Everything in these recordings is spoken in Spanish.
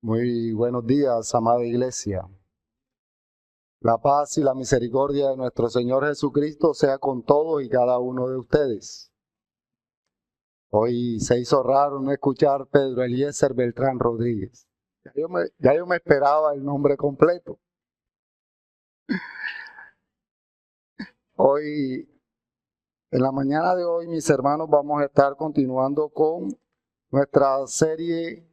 Muy buenos días, amada iglesia. La paz y la misericordia de nuestro Señor Jesucristo sea con todos y cada uno de ustedes. Hoy se hizo raro no escuchar Pedro Eliezer Beltrán Rodríguez. Ya yo me esperaba el nombre completo. Hoy, en la mañana de hoy, mis hermanos, vamos a estar continuando con nuestra serie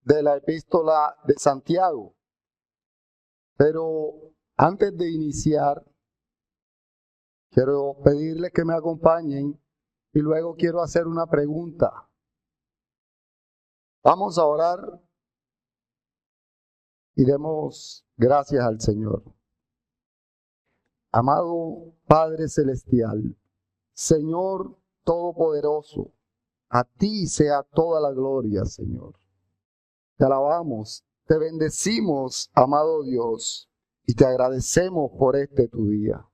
de la epístola de Santiago. Pero antes de iniciar, quiero pedirles que me acompañen y luego quiero hacer una pregunta. Vamos a orar y demos gracias al Señor. Amado Padre Celestial, Señor Todopoderoso, a ti sea toda la gloria, Señor. Te alabamos, te bendecimos, amado Dios, y te agradecemos por este tu día.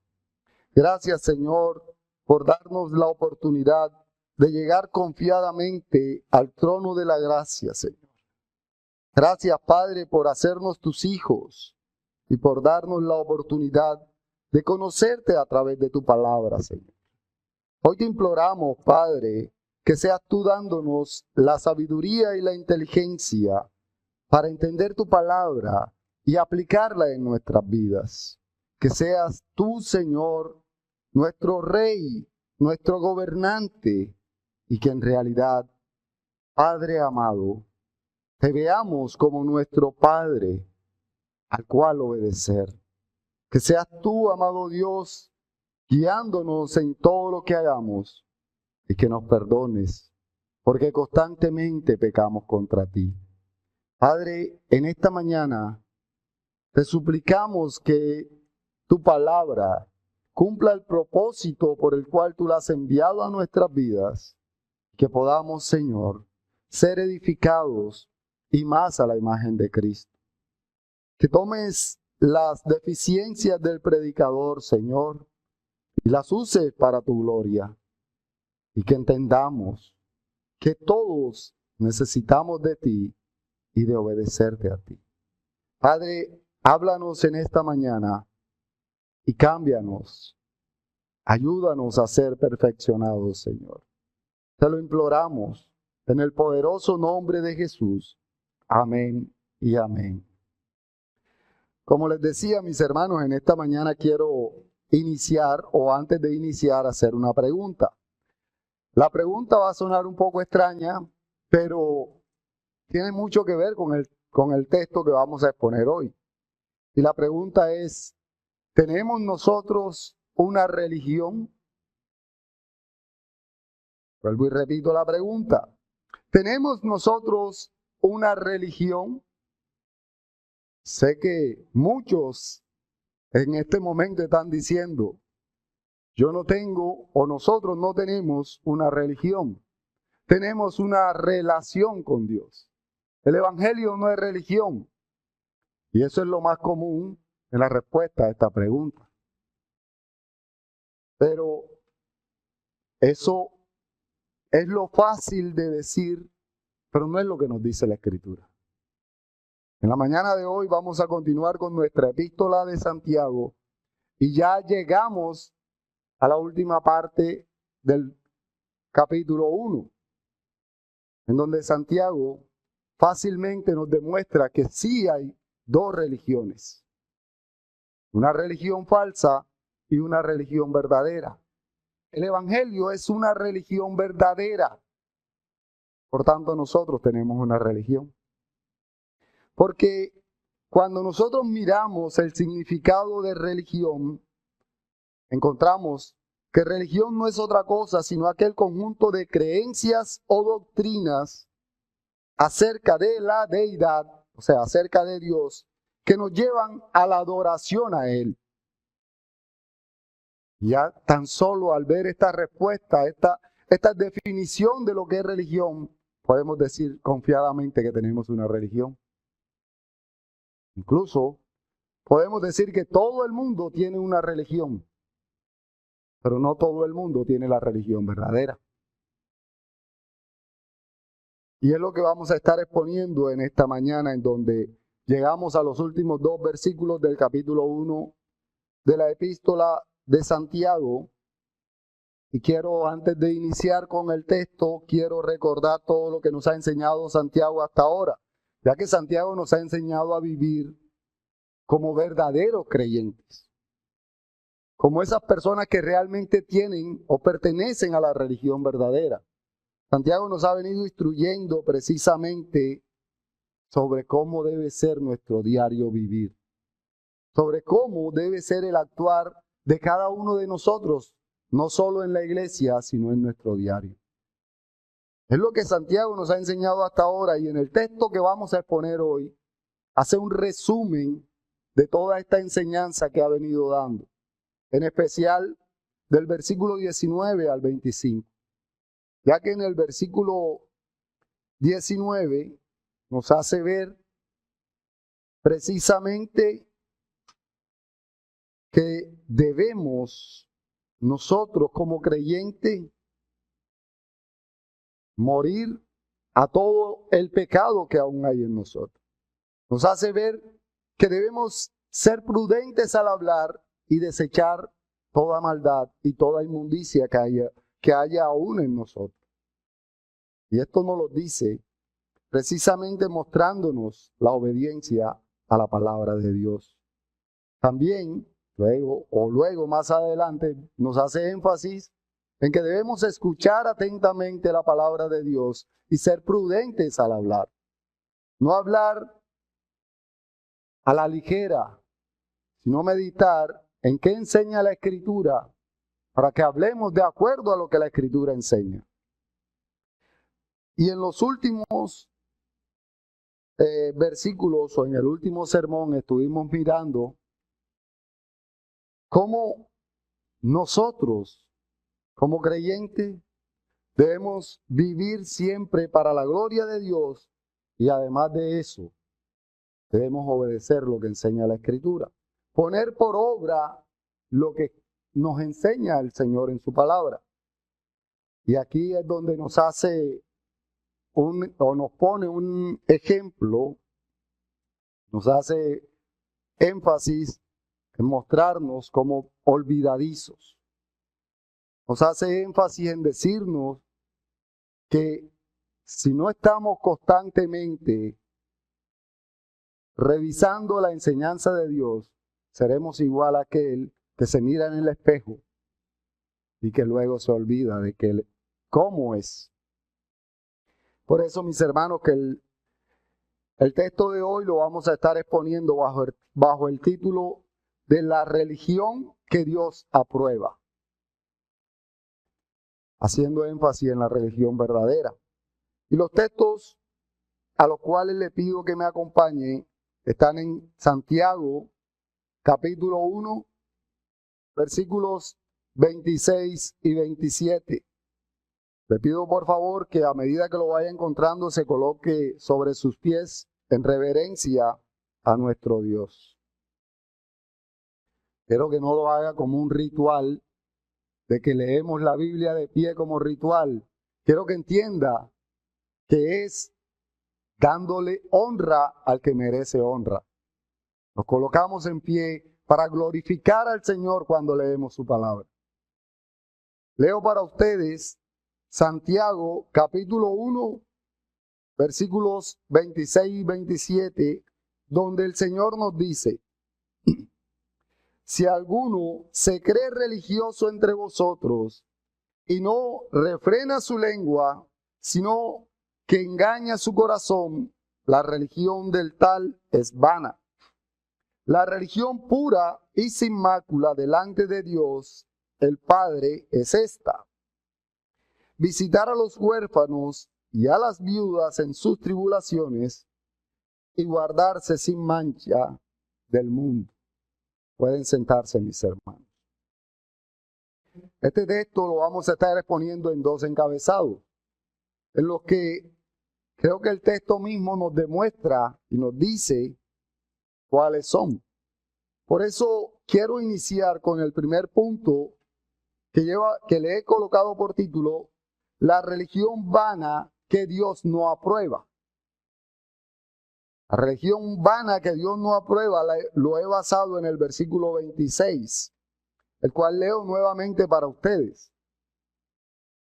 Gracias, Señor, por darnos la oportunidad de llegar confiadamente al trono de la gracia, Señor. Gracias, Padre, por hacernos tus hijos y por darnos la oportunidad de conocerte a través de tu palabra, Señor. Hoy te imploramos, Padre, que seas tú dándonos la sabiduría y la inteligencia para entender tu palabra y aplicarla en nuestras vidas. Que seas tú, Señor, nuestro Rey, nuestro gobernante, y que en realidad, Padre amado, te veamos como nuestro Padre, al cual obedecer. Que seas tú, amado Dios, guiándonos en todo lo que hagamos, y que nos perdones, porque constantemente pecamos contra ti. Padre, en esta mañana te suplicamos que tu palabra cumpla el propósito por el cual tú la has enviado a nuestras vidas, que podamos, Señor, ser edificados y más a la imagen de Cristo. Que tomes las deficiencias del predicador, Señor, y las uses para tu gloria. Y que entendamos que todos necesitamos de ti y de obedecerte a ti. Padre, háblanos en esta mañana y cámbianos. Ayúdanos a ser perfeccionados, Señor. Te lo imploramos en el poderoso nombre de Jesús. Amén y amén. Como les decía, mis hermanos, en esta mañana quiero iniciar, o antes de iniciar, hacer una pregunta. La pregunta va a sonar un poco extraña, pero tiene mucho que ver con el texto que vamos a exponer hoy. Y la pregunta es, ¿tenemos nosotros una religión? Vuelvo y repito la pregunta. ¿Tenemos nosotros una religión? Sé que muchos en este momento están diciendo, yo no tengo o nosotros no tenemos una religión. Tenemos una relación con Dios. El Evangelio no es religión. Y eso es lo más común en la respuesta a esta pregunta. Pero eso es lo fácil de decir, pero no es lo que nos dice la Escritura. En la mañana de hoy vamos a continuar con nuestra epístola de Santiago y ya llegamos a la última parte del capítulo 1, en donde Santiago fácilmente nos demuestra que sí hay dos religiones, una religión falsa y una religión verdadera. El Evangelio es una religión verdadera, por tanto nosotros tenemos una religión. Porque cuando nosotros miramos el significado de religión, encontramos que religión no es otra cosa sino aquel conjunto de creencias o doctrinas acerca de la deidad, o sea, acerca de Dios, que nos llevan a la adoración a Él. Ya tan solo al ver esta respuesta, esta definición de lo que es religión, podemos decir confiadamente que tenemos una religión. Incluso podemos decir que todo el mundo tiene una religión, pero no todo el mundo tiene la religión verdadera. Y es lo que vamos a estar exponiendo en esta mañana, en donde llegamos a los últimos 2 versículos del capítulo 1 de la epístola de Santiago. Y quiero, antes de iniciar con el texto, quiero recordar todo lo que nos ha enseñado Santiago hasta ahora, ya que Santiago nos ha enseñado a vivir como verdaderos creyentes, como esas personas que realmente tienen o pertenecen a la religión verdadera. Santiago nos ha venido instruyendo precisamente sobre cómo debe ser nuestro diario vivir, sobre cómo debe ser el actuar de cada uno de nosotros, no solo en la iglesia, sino en nuestro diario. Es lo que Santiago nos ha enseñado hasta ahora, y en el texto que vamos a exponer hoy, hace un resumen de toda esta enseñanza que ha venido dando, en especial del versículo 19 al 25, ya que en el versículo 19 nos hace ver precisamente que debemos nosotros como creyentes morir a todo el pecado que aún hay en nosotros. Nos hace ver que debemos ser prudentes al hablar y desechar toda maldad y toda inmundicia que haya aún en nosotros. Y esto nos lo dice precisamente mostrándonos la obediencia a la palabra de Dios. También, luego más adelante, nos hace énfasis en que debemos escuchar atentamente la palabra de Dios y ser prudentes al hablar. No hablar a la ligera, sino meditar en qué enseña la Escritura, para que hablemos de acuerdo a lo que la Escritura enseña. Y en los últimos versículos, o en el último sermón, estuvimos mirando cómo nosotros, como creyentes, debemos vivir siempre para la gloria de Dios, y además de eso, debemos obedecer lo que enseña la Escritura. Poner por obra lo que nos enseña el Señor en su palabra. Y aquí es donde nos hace nos pone un ejemplo, nos hace énfasis en mostrarnos como olvidadizos. Nos hace énfasis en decirnos que si no estamos constantemente revisando la enseñanza de Dios, seremos igual a aquel que se mira en el espejo y que luego se olvida de cómo es. Por eso, mis hermanos, que el texto de hoy lo vamos a estar exponiendo bajo el título de la religión que Dios aprueba, haciendo énfasis en la religión verdadera. Y los textos a los cuales le pido que me acompañen están en Santiago, capítulo 1, versículos 26 y 27. Le pido por favor que a medida que lo vaya encontrando se coloque sobre sus pies en reverencia a nuestro Dios. Quiero que no lo haga como un ritual de que leemos la Biblia de pie como ritual. Quiero que entienda que es dándole honra al que merece honra. Nos colocamos en pie para glorificar al Señor cuando leemos su palabra. Leo para ustedes Santiago, capítulo 1, versículos 26 y 27, donde el Señor nos dice: si alguno se cree religioso entre vosotros y no refrena su lengua, sino que engaña su corazón, la religión del tal es vana. La religión pura y sin mácula delante de Dios, el Padre, es esta: visitar a los huérfanos y a las viudas en sus tribulaciones y guardarse sin mancha del mundo. Pueden sentarse, mis hermanos. Este texto lo vamos a estar exponiendo en 2 encabezados, en los que creo que el texto mismo nos demuestra y nos dice cuáles son. Por eso quiero iniciar con el primer punto que le he colocado por título: la religión vana que Dios no aprueba. La religión vana que Dios no aprueba lo he basado en el versículo 26, el cual leo nuevamente para ustedes.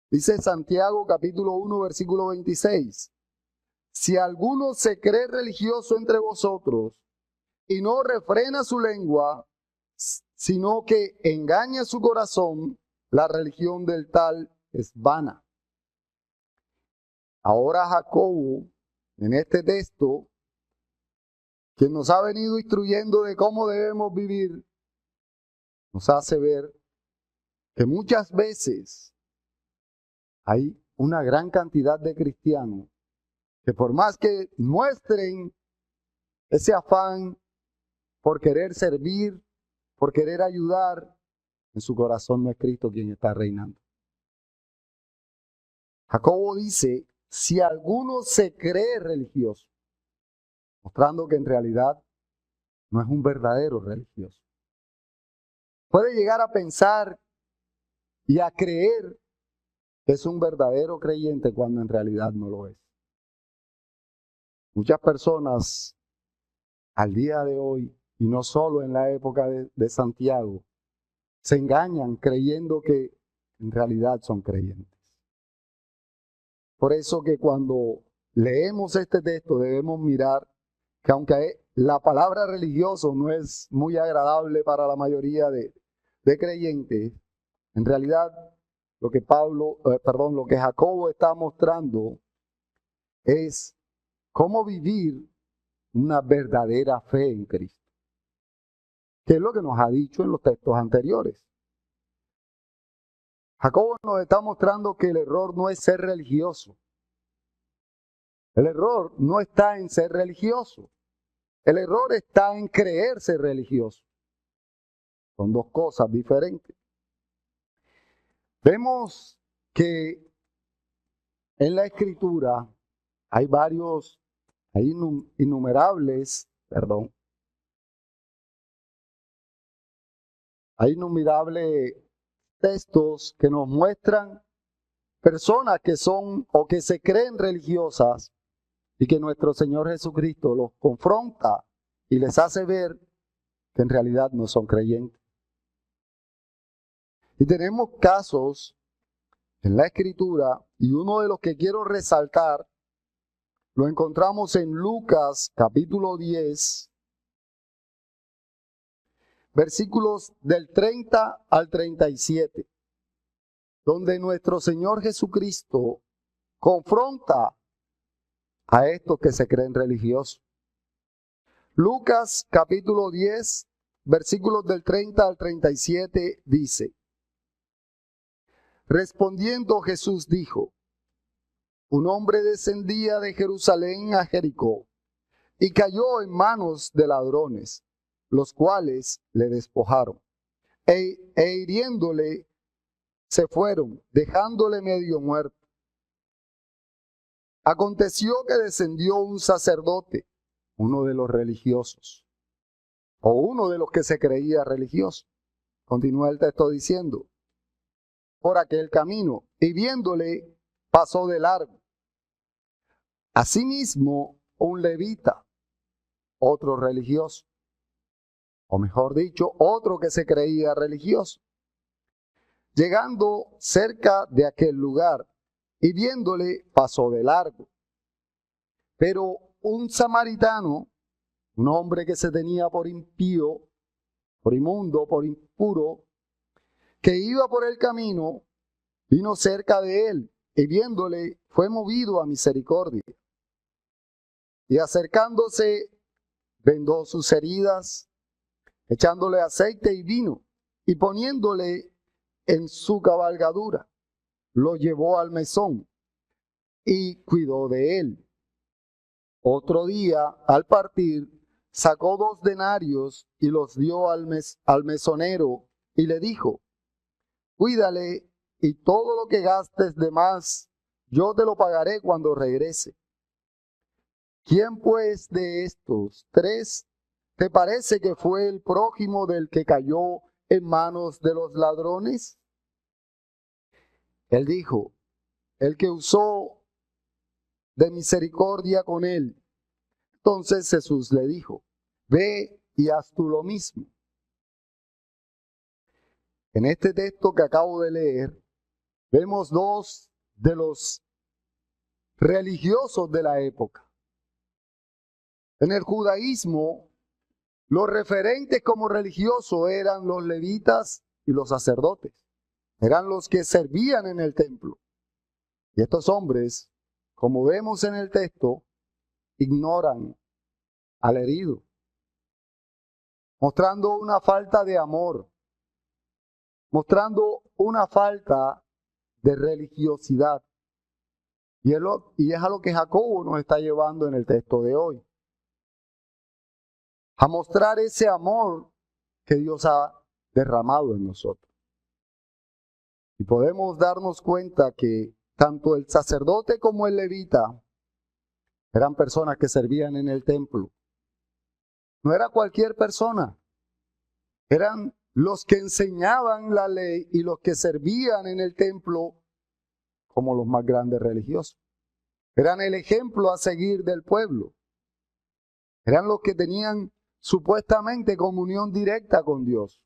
Dice Santiago capítulo 1 versículo 26. Si alguno se cree religioso entre vosotros y no refrena su lengua, sino que engaña su corazón, la religión del tal es vana. Ahora Jacobo, en este texto, quien nos ha venido instruyendo de cómo debemos vivir, nos hace ver que muchas veces hay una gran cantidad de cristianos que por más que muestren ese afán por querer servir, por querer ayudar, en su corazón no es Cristo quien está reinando. Jacobo dice, si alguno se cree religioso, mostrando que en realidad no es un verdadero religioso. Puede llegar a pensar y a creer que es un verdadero creyente cuando en realidad no lo es. Muchas personas al día de hoy, y no solo en la época de Santiago, se engañan creyendo que en realidad son creyentes. Por eso que cuando leemos este texto debemos mirar que aunque la palabra religioso no es muy agradable para la mayoría de creyentes, en realidad lo que lo que Jacobo está mostrando es cómo vivir una verdadera fe en Cristo, que es lo que nos ha dicho en los textos anteriores. Jacobo nos está mostrando que el error no es ser religioso. El error no está en ser religioso. El error está en creerse religioso. Son dos cosas diferentes. Vemos que en la Escritura hay innumerables textos que nos muestran personas que son o que se creen religiosas y que nuestro Señor Jesucristo los confronta y les hace ver que en realidad no son creyentes. Y tenemos casos en la Escritura, y uno de los que quiero resaltar lo encontramos en Lucas capítulo 10, versículos del 30 al 37, donde nuestro Señor Jesucristo confronta a estos que se creen religiosos. Lucas capítulo 10, versículos del 30 al 37 dice: respondiendo Jesús dijo, un hombre descendía de Jerusalén a Jericó y cayó en manos de ladrones, los cuales le despojaron e hiriéndole se fueron, dejándole medio muerto. Aconteció que descendió un sacerdote, uno de los religiosos, o uno de los que se creía religioso. Continúa el texto diciendo, por aquel camino, y viéndole, pasó de largo. Asimismo, un levita, otro religioso, o mejor dicho, otro que se creía religioso, llegando cerca de aquel lugar, y viéndole, pasó de largo. Pero un samaritano, un hombre que se tenía por impío, por inmundo, por impuro, que iba por el camino, vino cerca de él, y viéndole, fue movido a misericordia. Y acercándose, vendó sus heridas, echándole aceite y vino, y poniéndole en su cabalgadura, lo llevó al mesón, y cuidó de él. Otro día, al partir, sacó 2 denarios y los dio al mesonero, y le dijo, cuídale, y todo lo que gastes de más, yo te lo pagaré cuando regrese. ¿Quién pues de estos 3 te parece que fue el prójimo del que cayó en manos de los ladrones? Él dijo, el que usó de misericordia con él. Entonces Jesús le dijo, ve y haz tú lo mismo. En este texto que acabo de leer, vemos dos de los religiosos de la época. En el judaísmo, los referentes como religiosos eran los levitas y los sacerdotes. Eran los que servían en el templo. Y estos hombres, como vemos en el texto, ignoran al herido, mostrando una falta de amor, mostrando una falta de religiosidad. Y es a lo que Jacobo nos está llevando en el texto de hoy. A mostrar ese amor que Dios ha derramado en nosotros. Y podemos darnos cuenta que tanto el sacerdote como el levita eran personas que servían en el templo. No era cualquier persona. Eran los que enseñaban la ley y los que servían en el templo como los más grandes religiosos. Eran el ejemplo a seguir del pueblo. Eran los que tenían supuestamente comunión directa con Dios.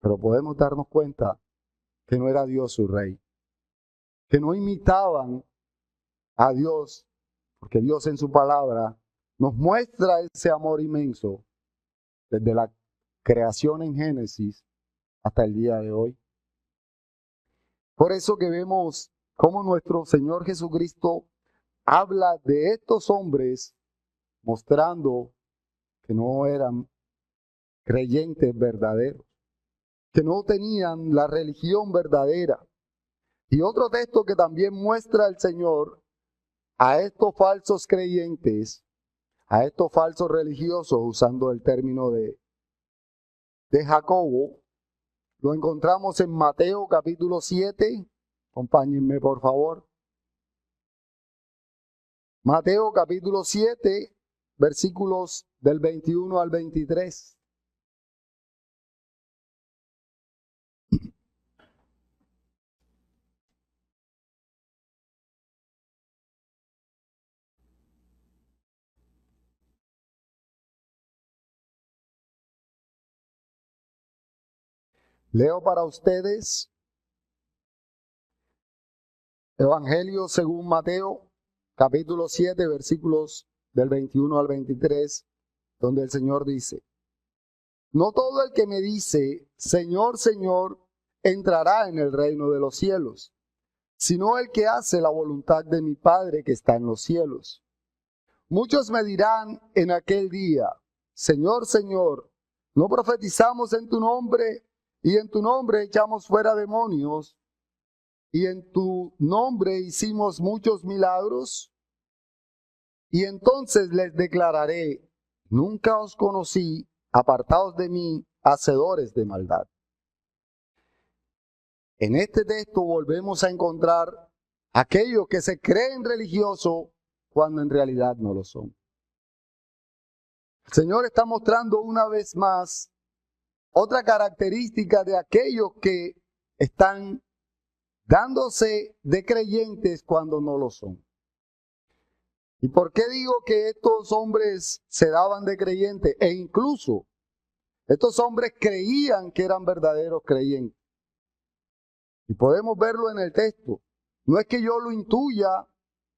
Pero podemos darnos cuenta que no era Dios su rey. Que no imitaban a Dios, porque Dios en su palabra nos muestra ese amor inmenso desde la creación en Génesis hasta el día de hoy. Por eso que vemos cómo nuestro Señor Jesucristo habla de estos hombres mostrando que no eran creyentes verdaderos, que no tenían la religión verdadera. Y otro texto que también muestra el Señor a estos falsos creyentes, a estos falsos religiosos, usando el término de Jacobo, lo encontramos en Mateo capítulo 7. Acompáñenme por favor. Mateo capítulo 7, versículos del 21 al 23. Leo para ustedes Evangelio según Mateo, capítulo 7, versículos del 21 al 23, donde el Señor dice, no todo el que me dice, Señor, Señor, entrará en el reino de los cielos, sino el que hace la voluntad de mi Padre que está en los cielos. Muchos me dirán en aquel día, Señor, Señor, ¿no profetizamos en tu nombre y en tu nombre echamos fuera demonios y en tu nombre hicimos muchos milagros? Y entonces les declararé, nunca os conocí, apartaos de mí, hacedores de maldad. En este texto volvemos a encontrar aquellos que se creen religiosos cuando en realidad no lo son. El Señor está mostrando una vez más otra característica de aquellos que están dándose de creyentes cuando no lo son. ¿Y por qué digo que estos hombres se daban de creyentes? E incluso estos hombres creían que eran verdaderos creyentes. Y podemos verlo en el texto. No es que yo lo intuya,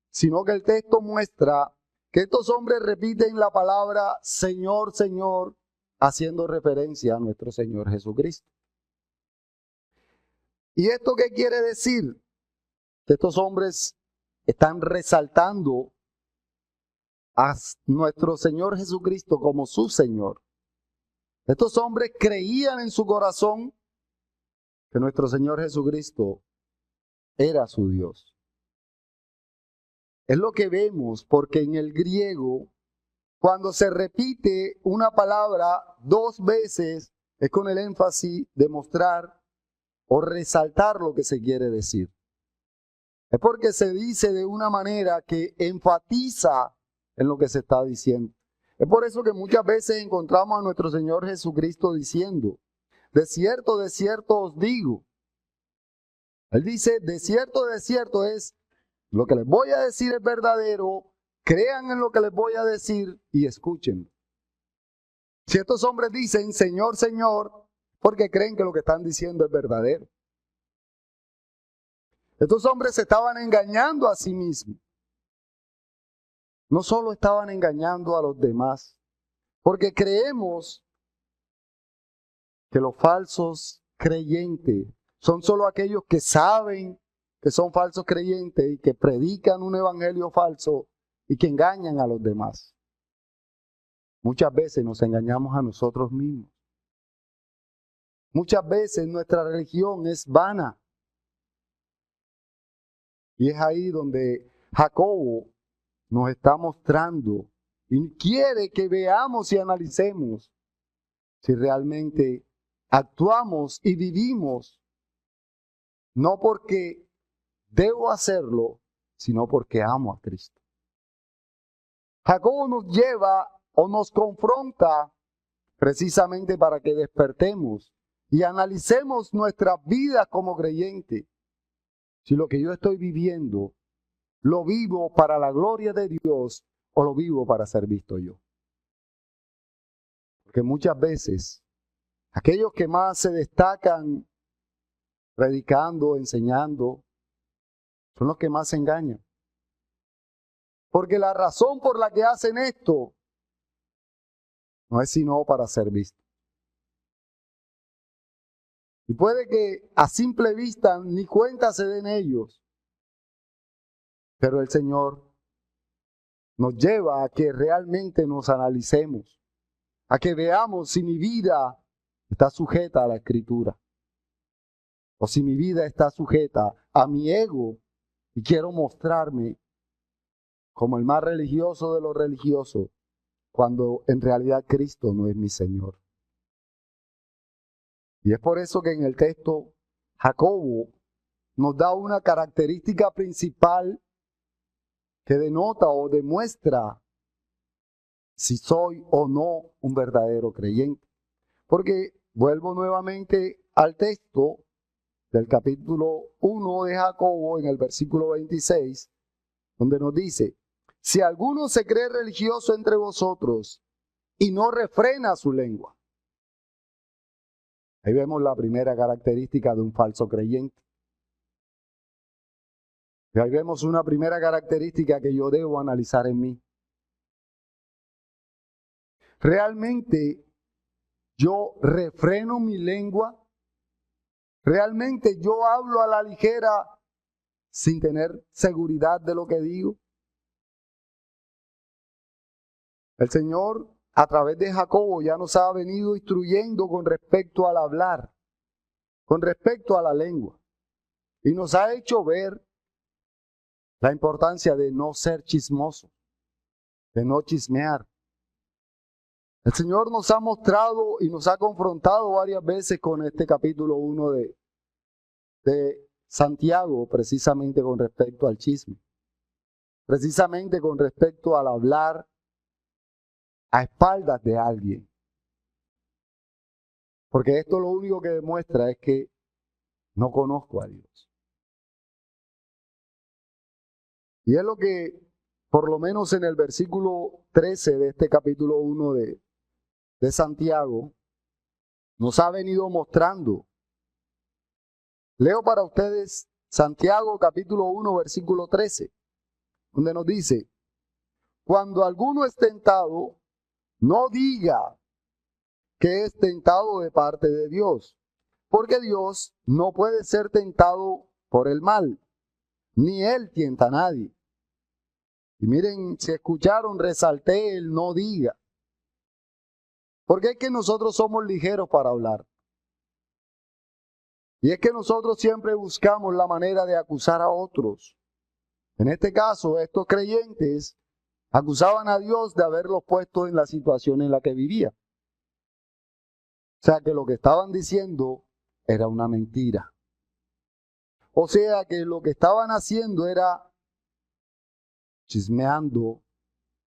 sino que el texto muestra que estos hombres repiten la palabra Señor, Señor, haciendo referencia a nuestro Señor Jesucristo. ¿Y esto qué quiere decir? Que estos hombres están resaltando a nuestro Señor Jesucristo como su Señor. Estos hombres creían en su corazón que nuestro Señor Jesucristo era su Dios. Es lo que vemos, porque en el griego, cuando se repite una palabra dos veces, es con el énfasis de mostrar o resaltar lo que se quiere decir. Es porque se dice de una manera que enfatiza en lo que se está diciendo. Es por eso que muchas veces encontramos a nuestro Señor Jesucristo diciendo, de cierto os digo. Él dice, de cierto es Lo que les voy a decir es verdadero, crean en lo que les voy a decir y escuchen. Si estos hombres dicen, Señor, Señor, porque creen que lo que están diciendo es verdadero. Estos hombres se estaban engañando a sí mismos. No solo estaban engañando a los demás, porque creemos que los falsos creyentes son solo aquellos que saben que son falsos creyentes y que predican un evangelio falso y que engañan a los demás. Muchas veces nos engañamos a nosotros mismos. Muchas veces nuestra religión es vana. Y es ahí donde Jacobo nos está mostrando y quiere que veamos y analicemos si realmente actuamos y vivimos, no porque debo hacerlo, sino porque amo a Cristo. Jacobo nos lleva o nos confronta precisamente para que despertemos y analicemos nuestras vidas como creyentes. Si lo que yo estoy viviendo lo vivo para la gloria de Dios o lo vivo para ser visto yo. Porque muchas veces aquellos que más se destacan predicando, enseñando, son los que más se engañan. Porque la razón por la que hacen esto no es sino para ser visto. Y puede que a simple vista ni cuenta se den ellos, pero el Señor nos lleva a que realmente nos analicemos, a que veamos si mi vida está sujeta a la Escritura, o si mi vida está sujeta a mi ego y quiero mostrarme como el más religioso de los religiosos, cuando en realidad Cristo no es mi Señor. Y es por eso que en el texto Jacobo nos da una característica principal que denota o demuestra si soy o no un verdadero creyente. Porque vuelvo nuevamente al texto del capítulo 1 de Jacobo en el versículo 26, donde nos dice, si alguno se cree religioso entre vosotros y no refrena su lengua. Ahí vemos la primera característica de un falso creyente. Y ahí vemos una primera característica que yo debo analizar en mí. ¿Realmente yo refreno mi lengua? ¿Realmente yo hablo a la ligera sin tener seguridad de lo que digo? El Señor, a través de Jacobo, ya nos ha venido instruyendo con respecto al hablar, con respecto a la lengua. Y nos ha hecho ver la importancia de no ser chismoso, de no chismear. El Señor nos ha mostrado y nos ha confrontado varias veces con este capítulo 1 de Santiago, precisamente con respecto al chisme, precisamente con respecto al hablar a espaldas de alguien. Porque esto lo único que demuestra es que no conozco a Dios. Y es lo que, por lo menos en el versículo 13 de este capítulo 1 de Santiago, nos ha venido mostrando. Leo para ustedes Santiago capítulo 1, versículo 13, donde nos dice, cuando alguno es tentado, no diga que es tentado de parte de Dios, porque Dios no puede ser tentado por el mal, ni Él tienta a nadie. Y miren, si escucharon, resalté el no diga. Porque es que nosotros somos ligeros para hablar. Y es que nosotros siempre buscamos la manera de acusar a otros. En este caso, estos creyentes acusaban a Dios de haberlos puesto en la situación en la que vivía. O sea que lo que estaban diciendo era una mentira. O sea que lo que estaban haciendo era chismeando.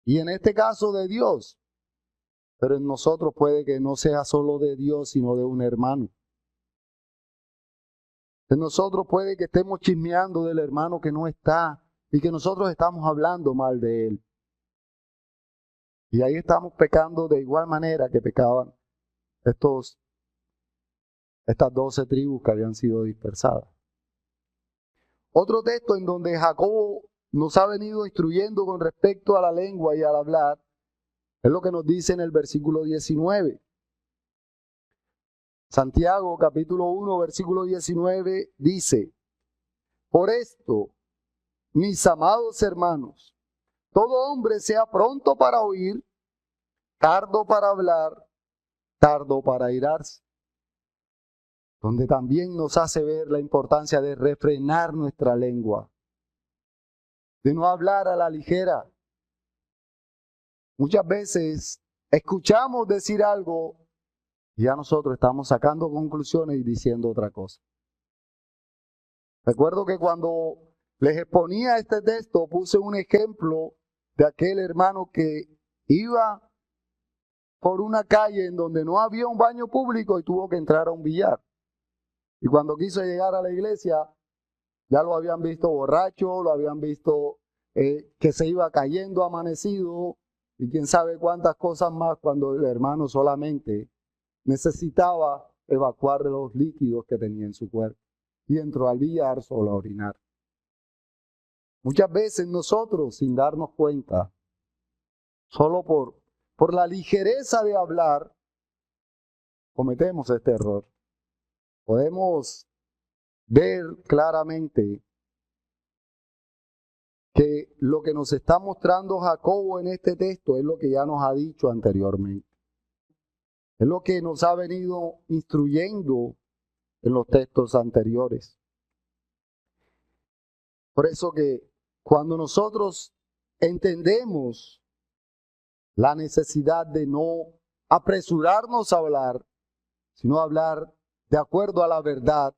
Y en este caso de Dios. Pero en nosotros puede que no sea solo de Dios, sino de un hermano. En nosotros puede que estemos chismeando del hermano que no está y que nosotros estamos hablando mal de Él. Y ahí estamos pecando de igual manera que pecaban estas 12 tribus que habían sido dispersadas. Otro texto en donde Jacobo nos ha venido instruyendo con respecto a la lengua y al hablar es lo que nos dice en el versículo 19. Santiago capítulo 1 versículo 19 dice: por esto, mis amados hermanos, todo hombre sea pronto para oír, tardo para hablar, tardo para airarse. Donde también nos hace ver la importancia de refrenar nuestra lengua, de no hablar a la ligera. Muchas veces escuchamos decir algo y ya nosotros estamos sacando conclusiones y diciendo otra cosa. Recuerdo que cuando les exponía este texto puse un ejemplo de aquel hermano que iba por una calle en donde no había un baño público y tuvo que entrar a un billar. Y cuando quiso llegar a la iglesia, ya lo habían visto borracho, lo habían visto que se iba cayendo amanecido y quién sabe cuántas cosas más, cuando el hermano solamente necesitaba evacuar de los líquidos que tenía en su cuerpo. Y entró al billar solo a orinar. Muchas veces nosotros, sin darnos cuenta, solo por la ligereza de hablar, cometemos este error. Podemos ver claramente que lo que nos está mostrando Jacobo en este texto es lo que ya nos ha dicho anteriormente. Es lo que nos ha venido instruyendo en los textos anteriores. Por eso que cuando nosotros entendemos la necesidad de no apresurarnos a hablar, sino hablar de acuerdo a la verdad,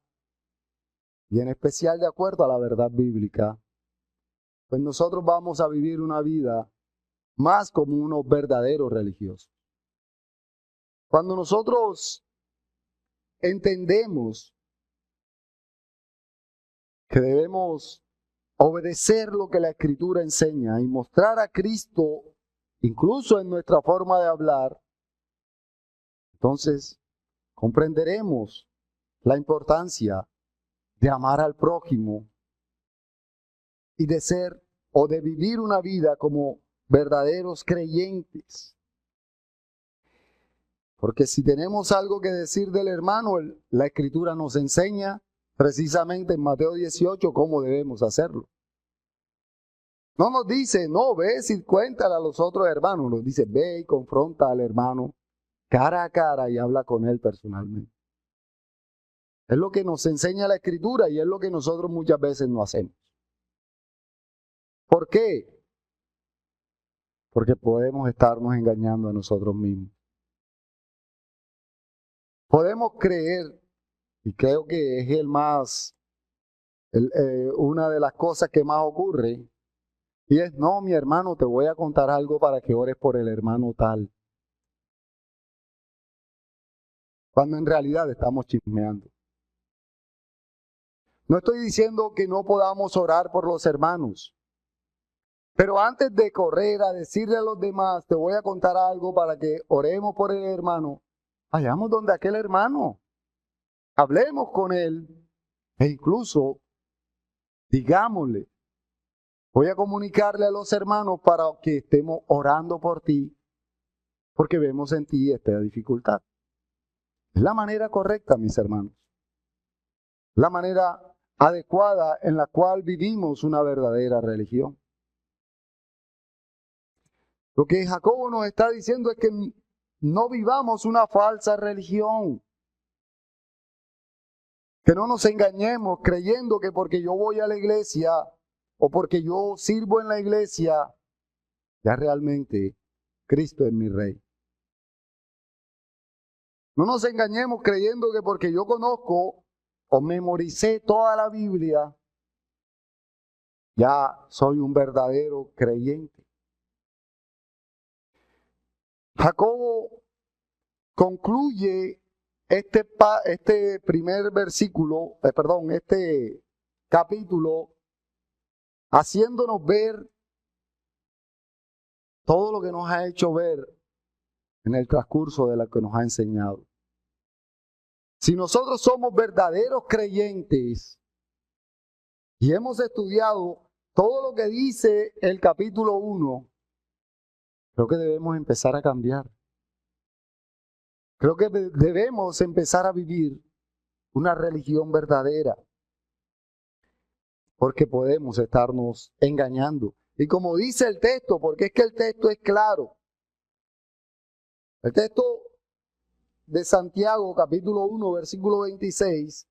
y en especial de acuerdo a la verdad bíblica, pues nosotros vamos a vivir una vida más como unos verdaderos religiosos. Cuando nosotros entendemos que debemos obedecer lo que la Escritura enseña y mostrar a Cristo incluso en nuestra forma de hablar, entonces comprenderemos la importancia de amar al prójimo y de ser o de vivir una vida como verdaderos creyentes. Porque si tenemos algo que decir del hermano, la Escritura nos enseña precisamente en Mateo 18 cómo debemos hacerlo. No nos dice, no, ve y cuéntale a los otros hermanos. Nos dice, ve y confronta al hermano cara a cara y habla con él personalmente. Es lo que nos enseña la Escritura y es lo que nosotros muchas veces no hacemos. ¿Por qué? Porque podemos estarnos engañando a nosotros mismos. Podemos creer, y creo que es una de las cosas que más ocurre, y es, no, mi hermano, te voy a contar algo para que ores por el hermano tal. Cuando en realidad estamos chismeando. No estoy diciendo que no podamos orar por los hermanos. Pero antes de correr a decirle a los demás, te voy a contar algo para que oremos por el hermano, vayamos donde aquel hermano, hablemos con él e incluso digámosle, voy a comunicarle a los hermanos para que estemos orando por ti, porque vemos en ti esta dificultad. Es la manera correcta, mis hermanos. La manera adecuada en la cual vivimos una verdadera religión. Lo que Jacobo nos está diciendo es que no vivamos una falsa religión. Que no nos engañemos creyendo que porque yo voy a la iglesia o porque yo sirvo en la iglesia, ya realmente Cristo es mi Rey. No nos engañemos creyendo que porque yo conozco o memoricé toda la Biblia, ya soy un verdadero creyente. Jacobo concluye este primer versículo, este capítulo, haciéndonos ver todo lo que nos ha hecho ver en el transcurso de lo que nos ha enseñado. Si nosotros somos verdaderos creyentes y hemos estudiado todo lo que dice el capítulo 1, creo que debemos empezar a cambiar. Creo que debemos empezar a vivir una religión verdadera, porque podemos estarnos engañando. Y como dice el texto, porque es que el texto es claro. El texto de Santiago, capítulo 1, versículo 26,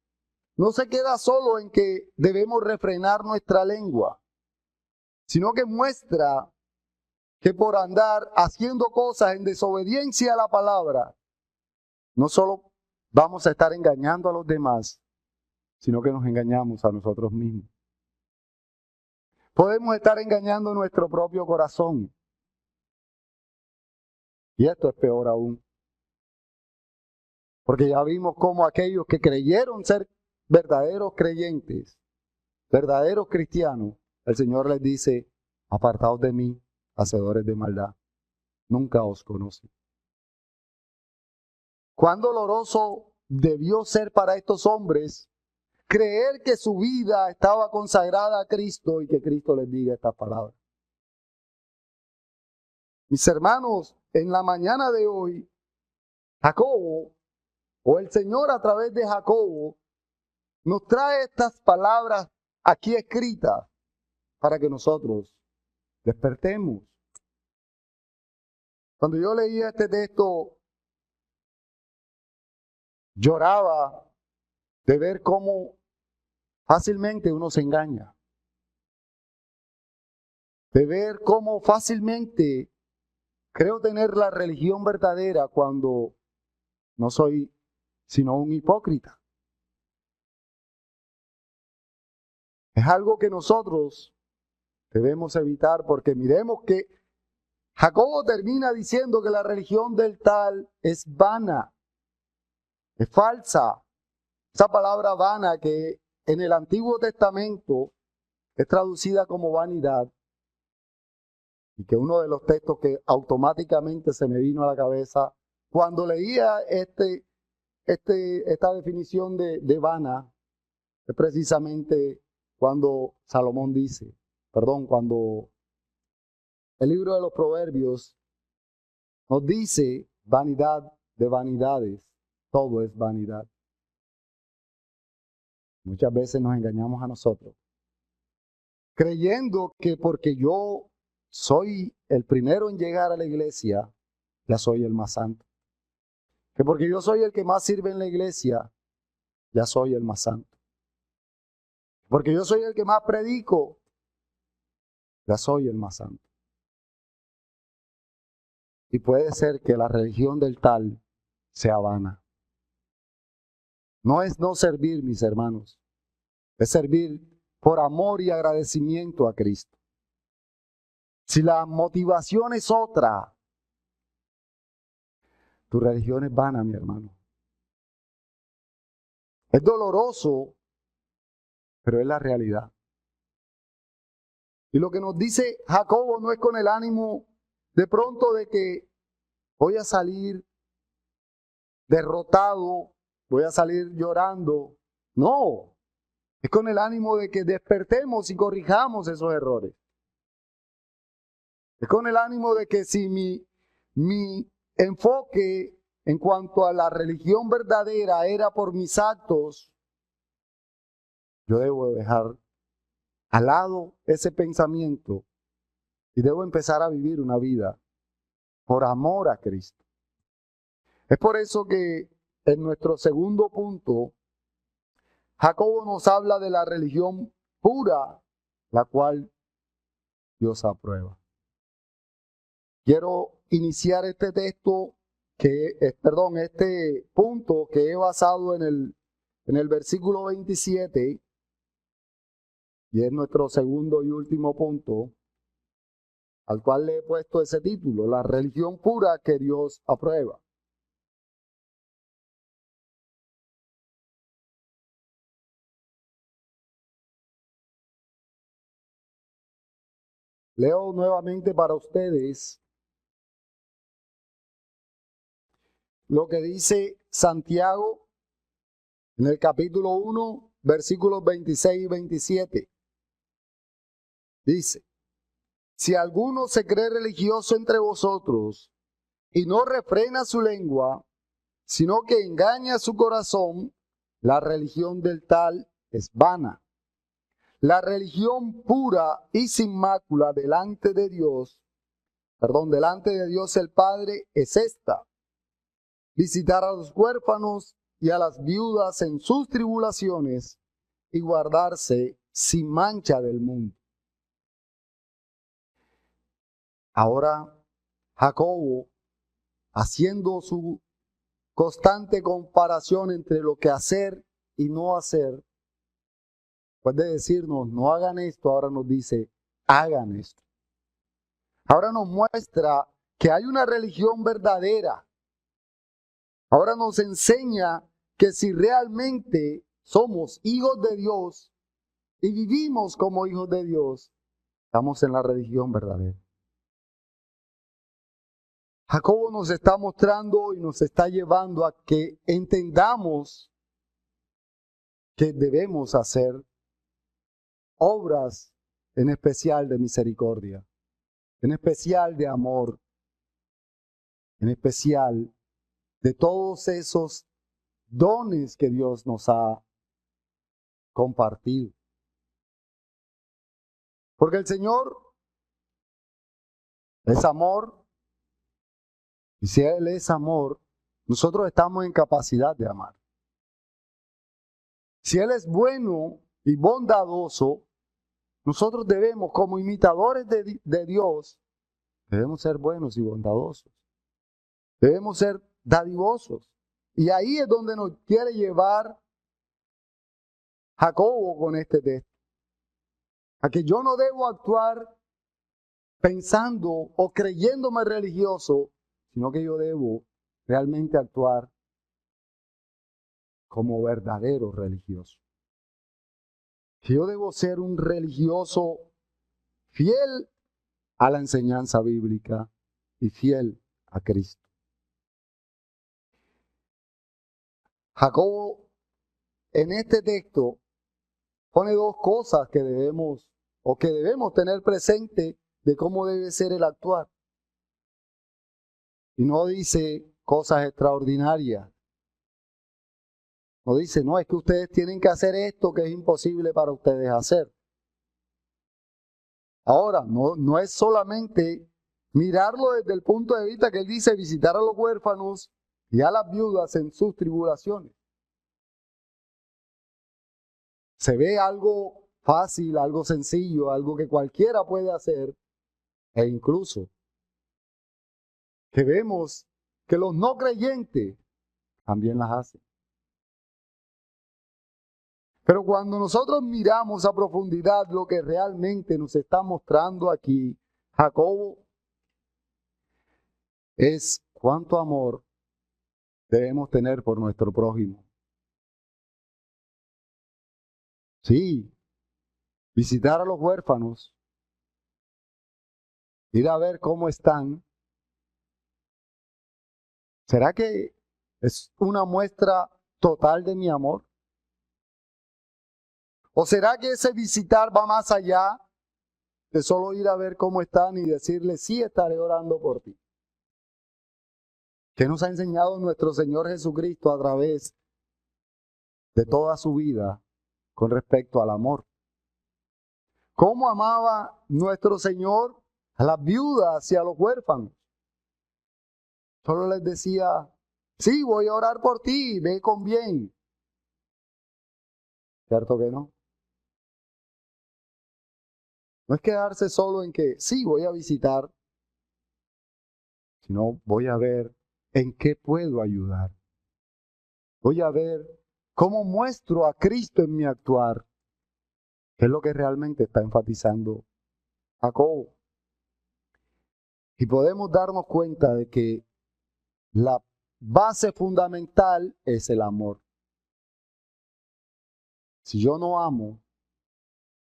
no se queda solo en que debemos refrenar nuestra lengua, sino que muestra que por andar haciendo cosas en desobediencia a la palabra, no solo vamos a estar engañando a los demás, sino que nos engañamos a nosotros mismos. Podemos estar engañando nuestro propio corazón. Y esto es peor aún. Porque ya vimos cómo aquellos que creyeron ser verdaderos creyentes, verdaderos cristianos, el Señor les dice, apartaos de mí, hacedores de maldad. Nunca os conocí. Cuán doloroso debió ser para estos hombres creer que su vida estaba consagrada a Cristo y que Cristo les diga estas palabras. Mis hermanos, en la mañana de hoy, Jacobo, o el Señor a través de Jacobo, nos trae estas palabras aquí escritas para que nosotros despertemos. Cuando yo leía este texto, lloraba de ver cómo fácilmente uno se engaña, de ver cómo fácilmente creo tener la religión verdadera cuando no soy sino un hipócrita. Es algo que nosotros debemos evitar porque miremos que Jacobo termina diciendo que la religión del tal es vana, es falsa. Esa palabra vana que en el Antiguo Testamento es traducida como vanidad y que uno de los textos que automáticamente se me vino a la cabeza cuando leía esta definición de vana es precisamente cuando Salomón dice, cuando el libro de los Proverbios nos dice vanidad de vanidades, todo es vanidad. Muchas veces nos engañamos a nosotros, creyendo que porque yo soy el primero en llegar a la iglesia, ya soy el más santo. Que porque yo soy el que más sirve en la iglesia, ya soy el más santo. Porque yo soy el que más predico, ya soy el más santo. Y puede ser que la religión del tal sea vana. No es no servir, mis hermanos. Es servir por amor y agradecimiento a Cristo. Si la motivación es otra, tu religión es vana, mi hermano. Es doloroso, pero es la realidad. Y lo que nos dice Jacobo no es con el ánimo de pronto de que voy a salir derrotado, voy a salir llorando. No, es con el ánimo de que despertemos y corrijamos esos errores. Es con el ánimo de que si mi enfoque en cuanto a la religión verdadera era por mis actos, yo debo dejar al lado ese pensamiento y debo empezar a vivir una vida por amor a Cristo. Es por eso que en nuestro segundo punto, Jacobo nos habla de la religión pura, la cual Dios aprueba. Quiero iniciar este texto, este punto que he basado en el versículo 27, y es nuestro segundo y último punto, al cual le he puesto ese título, la religión pura que Dios aprueba. Leo nuevamente para ustedes lo que dice Santiago en el capítulo 1, versículos 26 y 27. Dice, si alguno se cree religioso entre vosotros y no refrena su lengua, sino que engaña su corazón, la religión del tal es vana. La religión pura y sin mácula delante de Dios el Padre es esta: visitar a los huérfanos y a las viudas en sus tribulaciones y guardarse sin mancha del mundo. Ahora, Jacobo, haciendo su constante comparación entre lo que hacer y no hacer, después de decirnos no hagan esto, ahora nos dice hagan esto. Ahora nos muestra que hay una religión verdadera. Ahora nos enseña que si realmente somos hijos de Dios y vivimos como hijos de Dios, estamos en la religión verdadera. Jacobo nos está mostrando y nos está llevando a que entendamos que debemos hacer obras en especial de misericordia, en especial de amor, en especial de todos esos dones que Dios nos ha compartido. Porque el Señor es amor, y si Él es amor, nosotros estamos en capacidad de amar. Si Él es bueno y bondadoso, nosotros debemos, como imitadores de Dios, debemos ser buenos y bondadosos. Debemos ser dadivosos. Y ahí es donde nos quiere llevar Jacobo con este texto. A que yo no debo actuar pensando o creyéndome religioso, sino que yo debo realmente actuar como verdadero religioso. Que yo debo ser un religioso fiel a la enseñanza bíblica y fiel a Cristo. Jacobo en este texto pone dos cosas que debemos tener presente de cómo debe ser el actuar. Y no dice cosas extraordinarias. No dice, no, es que ustedes tienen que hacer esto que es imposible para ustedes hacer. Ahora, no es solamente mirarlo desde el punto de vista que él dice visitar a los huérfanos y a las viudas en sus tribulaciones. Se ve algo fácil, algo sencillo, algo que cualquiera puede hacer, e incluso que vemos que los no creyentes también las hacen. Pero cuando nosotros miramos a profundidad lo que realmente nos está mostrando aquí Jacobo, es cuánto amor debemos tener por nuestro prójimo. Sí, visitar a los huérfanos, ir a ver cómo están. ¿Será que es una muestra total de mi amor? ¿O será que ese visitar va más allá de solo ir a ver cómo están y decirle, sí, estaré orando por ti? ¿Qué nos ha enseñado nuestro Señor Jesucristo a través de toda su vida con respecto al amor? ¿Cómo amaba nuestro Señor a las viudas y a los huérfanos? Solo les decía, sí, voy a orar por ti, ve con bien. ¿Cierto que no? No es quedarse solo en que, sí, voy a visitar, sino voy a ver en qué puedo ayudar. Voy a ver cómo muestro a Cristo en mi actuar, que es lo que realmente está enfatizando Jacobo. Y podemos darnos cuenta de que la base fundamental es el amor. Si yo no amo,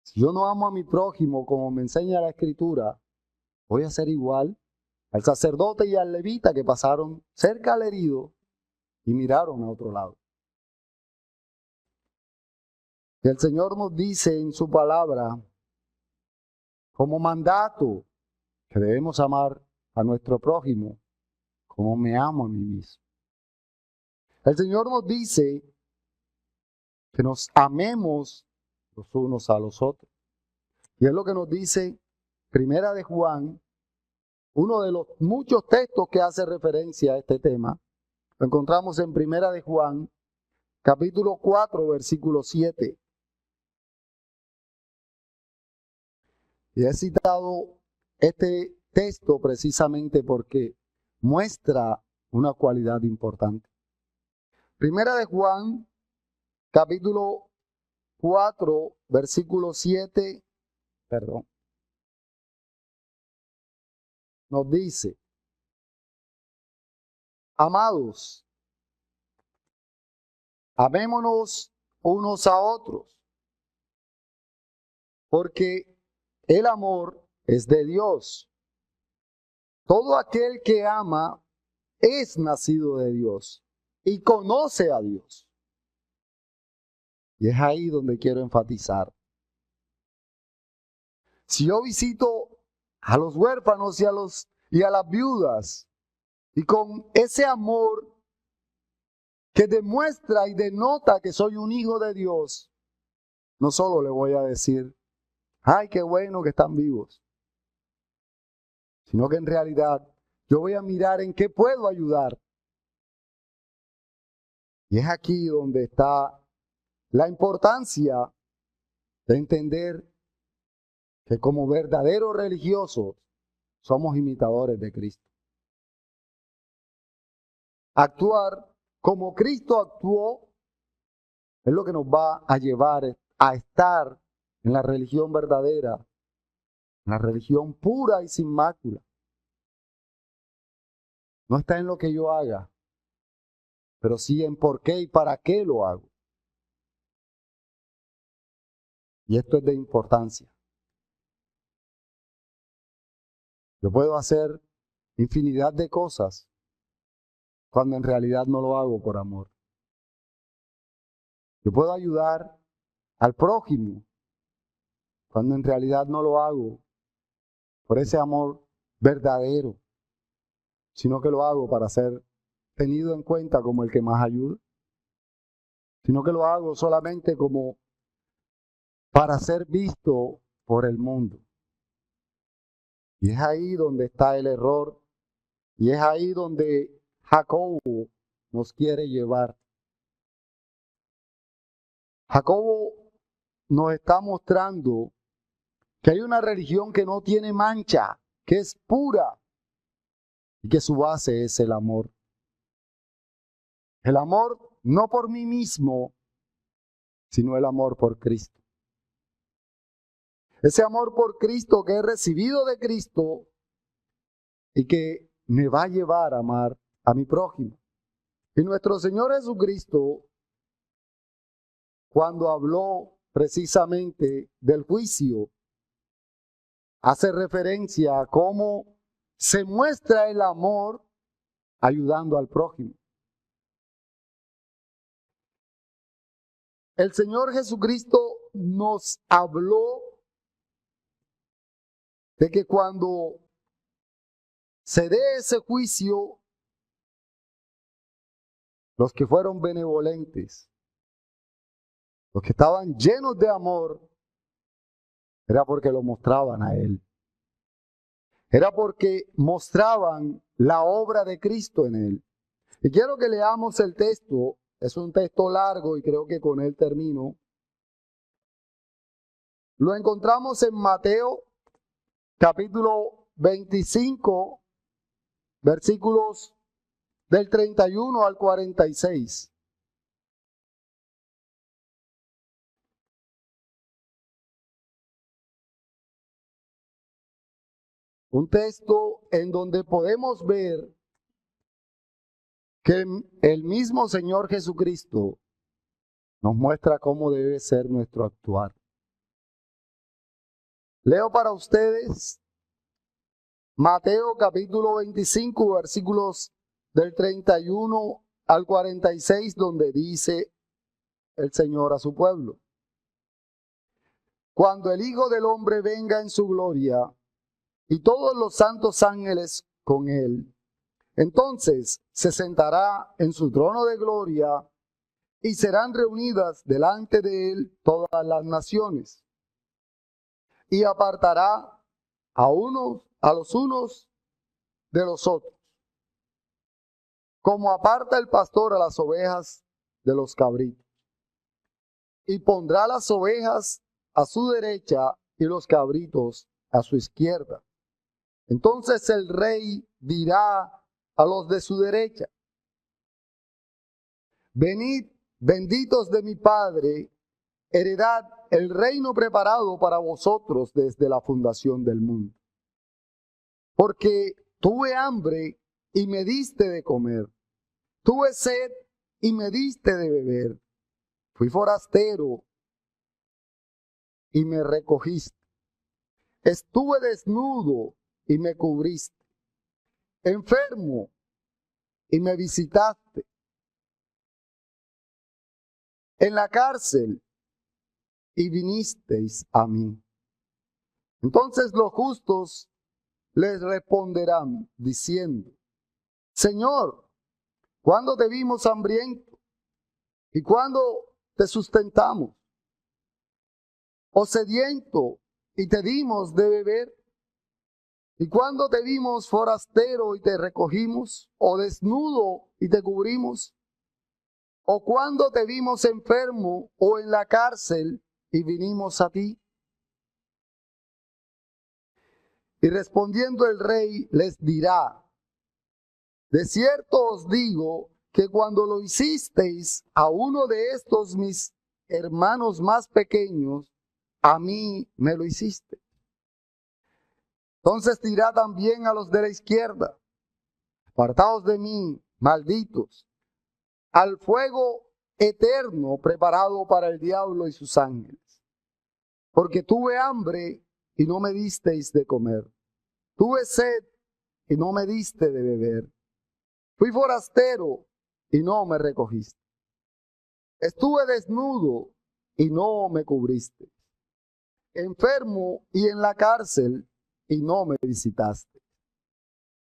Si yo no amo a mi prójimo como me enseña la Escritura, voy a ser igual al sacerdote y al levita que pasaron cerca al herido y miraron a otro lado. Y el Señor nos dice en su palabra, como mandato, que debemos amar a nuestro prójimo como me amo a mí mismo. El Señor nos dice que nos amemos los unos a los otros. Y es lo que nos dice Primera de Juan, uno de los muchos textos que hace referencia a este tema. Lo encontramos en Primera de Juan, capítulo 4, versículo 7. Y he citado este texto precisamente porque muestra una cualidad importante. Primera de Juan, capítulo 4, versículo 7, nos dice, amados, amémonos unos a otros, porque el amor es de Dios. Todo aquel que ama es nacido de Dios y conoce a Dios. Y es ahí donde quiero enfatizar. Si yo visito a los huérfanos y a las viudas, y con ese amor que demuestra y denota que soy un hijo de Dios, no solo le voy a decir, ay, qué bueno que están vivos, sino que en realidad yo voy a mirar en qué puedo ayudar. Y es aquí donde está la importancia de entender que como verdaderos religiosos somos imitadores de Cristo. Actuar como Cristo actuó es lo que nos va a llevar a estar en la religión verdadera, en la religión pura y sin mácula. No está en lo que yo haga, pero sí en por qué y para qué lo hago. Y esto es de importancia. Yo puedo hacer infinidad de cosas cuando en realidad no lo hago por amor. Yo puedo ayudar al prójimo cuando en realidad no lo hago por ese amor verdadero, sino que lo hago para ser tenido en cuenta como el que más ayuda, sino que lo hago solamente como para ser visto por el mundo. Y es ahí donde está el error, y es ahí donde Jacobo nos quiere llevar. Jacobo nos está mostrando que hay una religión que no tiene mancha, que es pura, y que su base es el amor. El amor no por mí mismo, sino el amor por Cristo. Ese amor por Cristo que he recibido de Cristo y que me va a llevar a amar a mi prójimo. Y nuestro Señor Jesucristo, cuando habló precisamente del juicio, hace referencia a cómo se muestra el amor ayudando al prójimo. El Señor Jesucristo nos habló de que cuando se dé ese juicio, los que fueron benevolentes, los que estaban llenos de amor, era porque lo mostraban a Él. Era porque mostraban la obra de Cristo en Él. Y quiero que leamos el texto. Es un texto largo y creo que con él termino. Lo encontramos en Mateo, capítulo 25, versículos del 31 al 46. Un texto en donde podemos ver que el mismo Señor Jesucristo nos muestra cómo debe ser nuestro actuar. Leo para ustedes Mateo capítulo 25, versículos del 31 al 46, donde dice el Señor a su pueblo: Cuando el Hijo del Hombre venga en su gloria y todos los santos ángeles con él, entonces se sentará en su trono de gloria y serán reunidas delante de él todas las naciones. Y apartará a los unos de los otros, como aparta el pastor a las ovejas de los cabritos. Y pondrá las ovejas a su derecha y los cabritos a su izquierda. Entonces el rey dirá a los de su derecha: Venid, benditos de mi Padre, heredad el reino preparado para vosotros desde la fundación del mundo. Porque tuve hambre y me diste de comer, tuve sed y me diste de beber, fui forastero y me recogiste, estuve desnudo y me cubriste, enfermo y me visitaste, en la cárcel y vinisteis a mí. Entonces los justos les responderán diciendo: Señor, ¿cuándo te vimos hambriento y cuándo te sustentamos? ¿O sediento y te dimos de beber? ¿Y cuándo te vimos forastero y te recogimos? ¿O desnudo y te cubrimos? ¿O cuándo te vimos enfermo o en la cárcel y vinimos a ti? Y respondiendo el rey les dirá: De cierto os digo que cuando lo hicisteis a uno de estos mis hermanos más pequeños, a mí me lo hiciste. Entonces dirá también a los de la izquierda: Apartaos de mí, malditos, al fuego eterno preparado para el diablo y sus ángeles. Porque tuve hambre y no me disteis de comer, tuve sed y no me diste de beber, fui forastero y no me recogiste, estuve desnudo y no me cubriste, enfermo y en la cárcel y no me visitaste.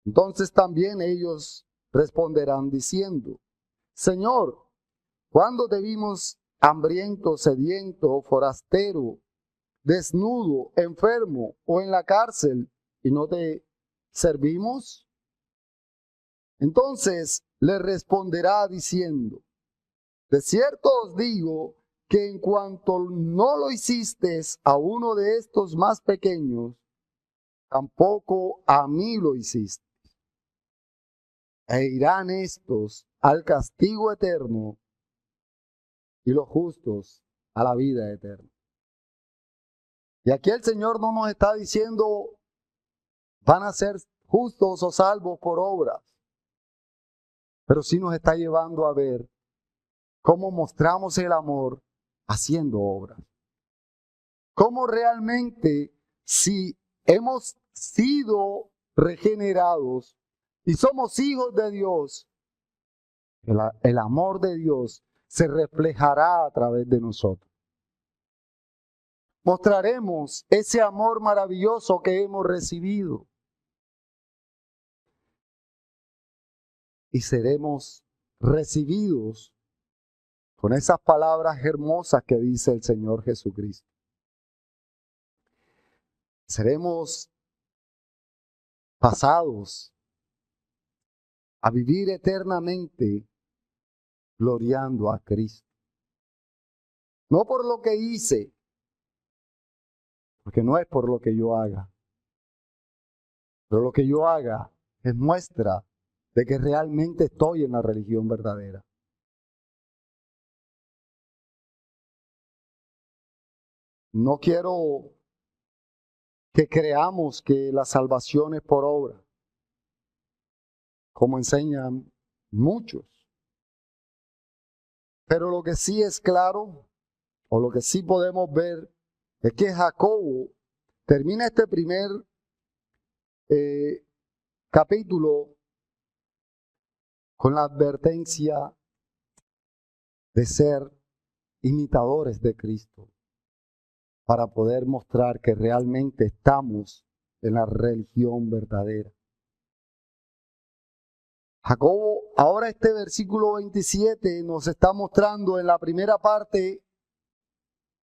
Entonces también ellos responderán diciendo: Señor, ¿cuándo te vimos hambriento, sediento, forastero, desnudo, enfermo o en la cárcel y no te servimos? Entonces le responderá diciendo: De cierto os digo que en cuanto no lo hicisteis a uno de estos más pequeños, tampoco a mí lo hiciste. E irán estos al castigo eterno y los justos a la vida eterna. Y aquí el Señor no nos está diciendo van a ser justos o salvos por obras, pero sí nos está llevando a ver cómo mostramos el amor haciendo obras. Cómo realmente, si hemos sido regenerados y somos hijos de Dios, el amor de Dios se reflejará a través de nosotros. Mostraremos ese amor maravilloso que hemos recibido y seremos recibidos con esas palabras hermosas que dice el Señor Jesucristo. Seremos pasados a vivir eternamente gloriando a Cristo. No por lo que hice, porque no es por lo que yo haga, pero lo que yo haga es muestra de que realmente estoy en la religión verdadera. No quiero que creamos que la salvación es por obra, como enseñan muchos. Pero lo que sí es claro, o lo que sí podemos ver, es que Jacobo termina este primer capítulo con la advertencia de ser imitadores de Cristo para poder mostrar que realmente estamos en la religión verdadera. Jacobo, ahora este versículo 27 nos está mostrando en la primera parte,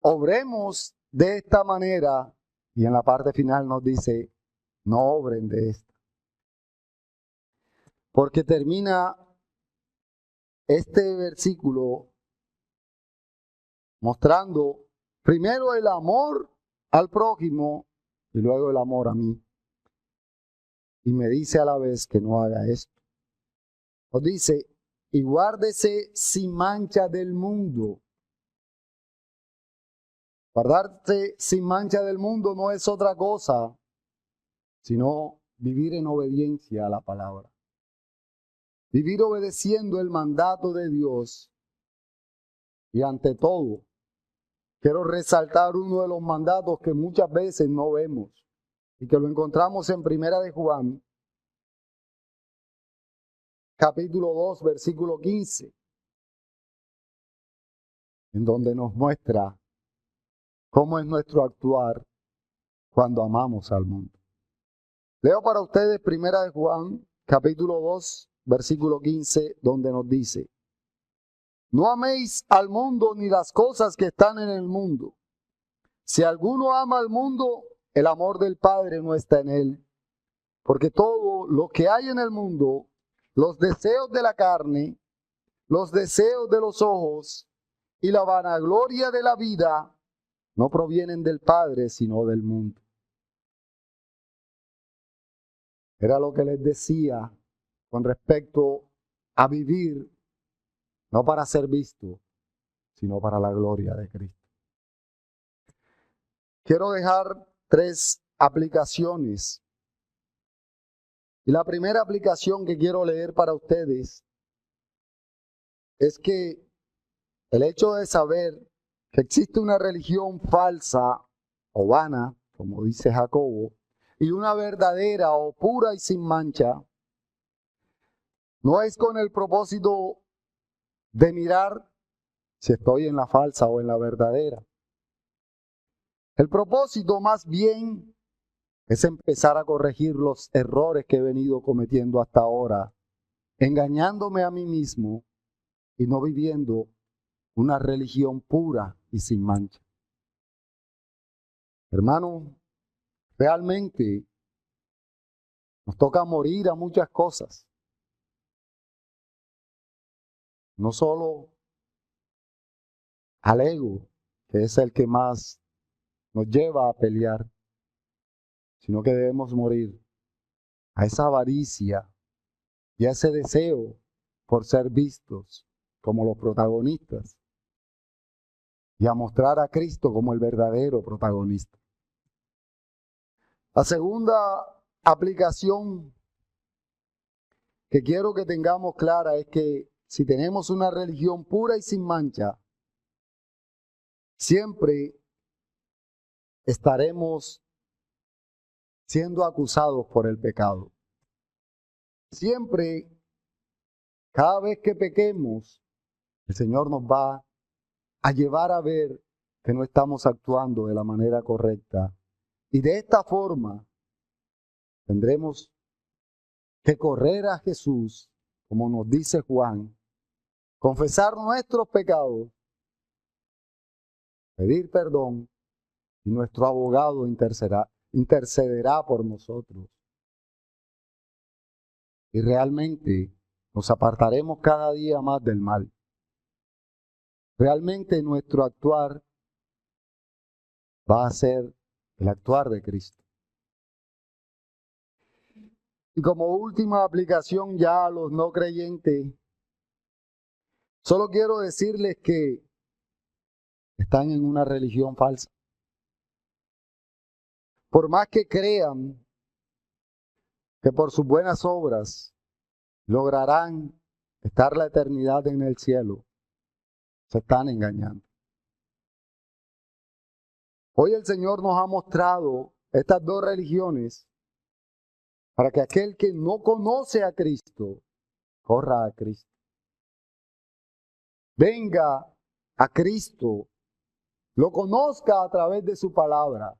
obremos de esta manera, y en la parte final nos dice, no obren de esta. Porque termina este versículo mostrando primero el amor al prójimo y luego el amor a mí. Y me dice a la vez que no haga esto. Nos dice, y guárdese sin mancha del mundo. Guardarse sin mancha del mundo no es otra cosa, sino vivir en obediencia a la palabra. Vivir obedeciendo el mandato de Dios. Y ante todo, quiero resaltar uno de los mandatos que muchas veces no vemos y que lo encontramos en Primera de Juan, capítulo 2, versículo 15, en donde nos muestra cómo es nuestro actuar cuando amamos al mundo. Leo para ustedes Primera de Juan, capítulo 2, versículo 15, donde nos dice, no améis al mundo ni las cosas que están en el mundo. Si alguno ama al mundo, el amor del Padre no está en él. Porque todo lo que hay en el mundo, los deseos de la carne, los deseos de los ojos y la vanagloria de la vida, no provienen del Padre, sino del mundo. Era lo que les decía con respecto a vivir, no para ser visto, sino para la gloria de Cristo. Quiero dejar 3 aplicaciones. Y la primera aplicación que quiero leer para ustedes es que el hecho de saber que existe una religión falsa o vana, como dice Jacobo, y una verdadera o pura y sin mancha, no es con el propósito de mirar si estoy en la falsa o en la verdadera. El propósito más bien es empezar a corregir los errores que he venido cometiendo hasta ahora, engañándome a mí mismo y no viviendo una religión pura y sin mancha. Hermano, realmente nos toca morir a muchas cosas. No solo al ego, que es el que más nos lleva a pelear, sino que debemos morir a esa avaricia y a ese deseo por ser vistos como los protagonistas y a mostrar a Cristo como el verdadero protagonista. La segunda aplicación que quiero que tengamos clara es que si tenemos una religión pura y sin mancha, siempre estaremos siendo acusados por el pecado. Siempre, cada vez que pequemos, el Señor nos va a llevar a ver que no estamos actuando de la manera correcta. Y de esta forma tendremos que correr a Jesús, como nos dice Juan, confesar nuestros pecados, pedir perdón y nuestro abogado intercederá por nosotros. Y realmente nos apartaremos cada día más del mal. Realmente nuestro actuar va a ser el actuar de Cristo. Y como última aplicación ya a los no creyentes, solo quiero decirles que están en una religión falsa. Por más que crean que por sus buenas obras lograrán estar la eternidad en el cielo, se están engañando. Hoy el Señor nos ha mostrado estas dos religiones, para que aquel que no conoce a Cristo, corra a Cristo. Venga a Cristo, lo conozca a través de su palabra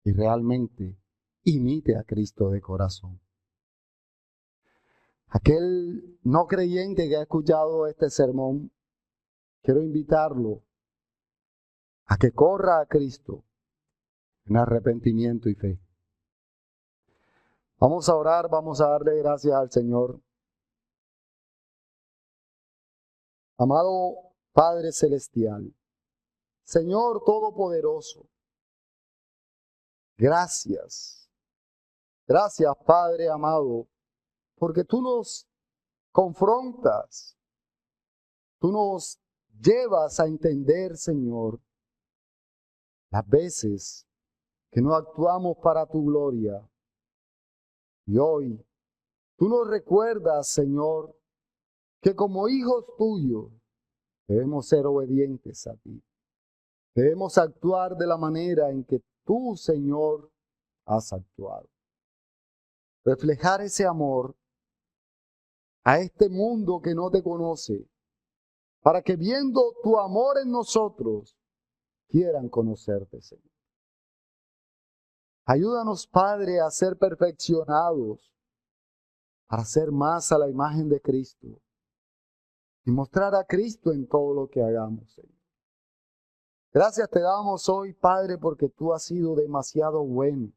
y realmente imite a Cristo de corazón. Aquel no creyente que ha escuchado este sermón, quiero invitarlo a que corra a Cristo en arrepentimiento y fe. Vamos a orar, vamos a darle gracias al Señor. Amado Padre Celestial, Señor Todopoderoso, gracias. Gracias, Padre amado, porque tú nos confrontas, tú nos llevas a entender, Señor, las veces que no actuamos para tu gloria. Y hoy, tú nos recuerdas, Señor, que como hijos tuyos debemos ser obedientes a ti. Debemos actuar de la manera en que tú, Señor, has actuado. Reflejar ese amor a este mundo que no te conoce, para que viendo tu amor en nosotros, quieran conocerte, Señor. Ayúdanos, Padre, a ser perfeccionados, para ser más a la imagen de Cristo y mostrar a Cristo en todo lo que hagamos, Señor. Gracias te damos hoy, Padre, porque tú has sido demasiado bueno.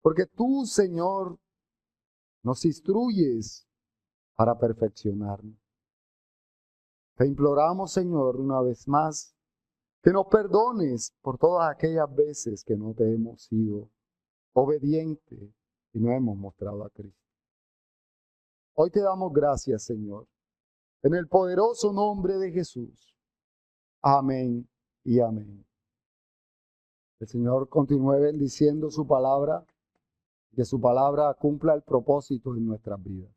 Porque tú, Señor, nos instruyes para perfeccionarnos. Te imploramos, Señor, una vez más, que nos perdones por todas aquellas veces que no te hemos sido obedientes y no hemos mostrado a Cristo. Hoy te damos gracias, Señor, en el poderoso nombre de Jesús. Amén y amén. El Señor continúe bendiciendo su palabra, que su palabra cumpla el propósito en nuestras vidas.